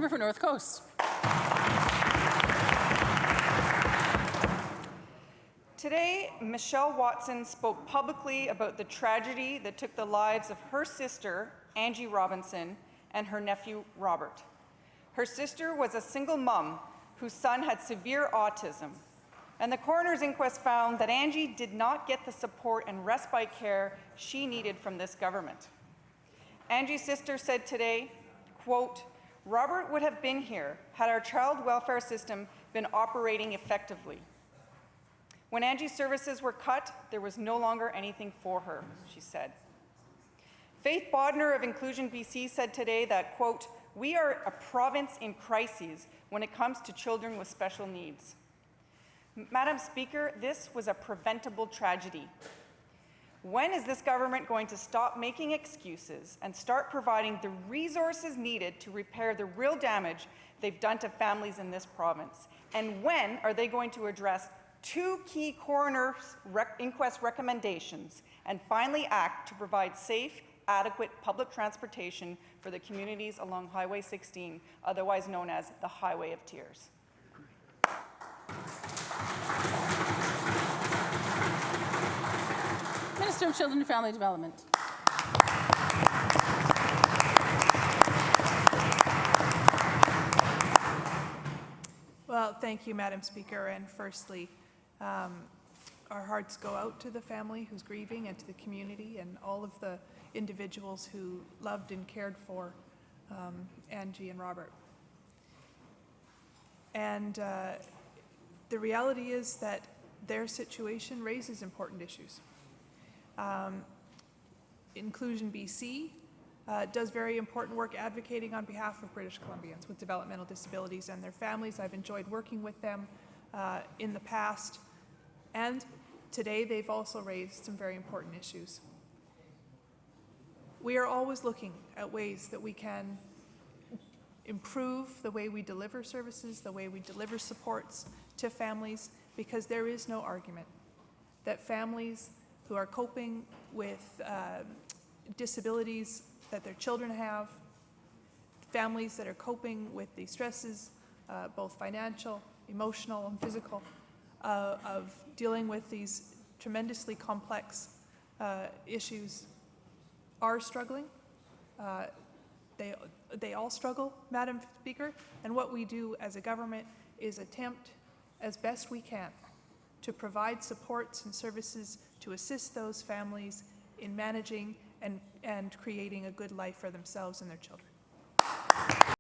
Member for North Coast. Today, Michelle Watson spoke publicly about the tragedy that took the lives of her sister, Angie Robinson, and her nephew, Robert. Her sister was a single mom whose son had severe autism, and the coroner's inquest found that Angie did not get the support and respite care she needed from this government. Angie's sister said today, quote, "Robert would have been here had our child welfare system been operating effectively. When Angie's services were cut, there was no longer anything for her," she said. Faith Bodner of Inclusion BC said today that, quote, "We are a province in crises when it comes to children with special needs." Madam Speaker, this was a preventable tragedy. When is this government going to stop making excuses and start providing the resources needed to repair the real damage they've done to families in this province? And when are they going to address two key coroner's inquest recommendations and finally act to provide safe, adequate public transportation for the communities along Highway 16, otherwise known as the Highway of Tears? Minister of Children and Family Development. Well, thank you, Madam Speaker. And firstly, our hearts go out to the family who's grieving and to the community and all of the individuals who loved and cared for Angie and Robert. And the reality is that their situation raises important issues. Inclusion BC does very important work advocating on behalf of British Columbians with developmental disabilities and their families. I've enjoyed working with them in the past, and today they've also raised some very important issues. We are always looking at ways that we can improve the way we deliver services, the way we deliver supports to families, because there is no argument that families who are coping with disabilities that their children have, families that are coping with the stresses, both financial, emotional, and physical, of dealing with these tremendously complex issues are struggling. They all struggle, Madam Speaker, and what we do as a government is attempt as best we can to provide supports and services to assist those families in managing and creating a good life for themselves and their children.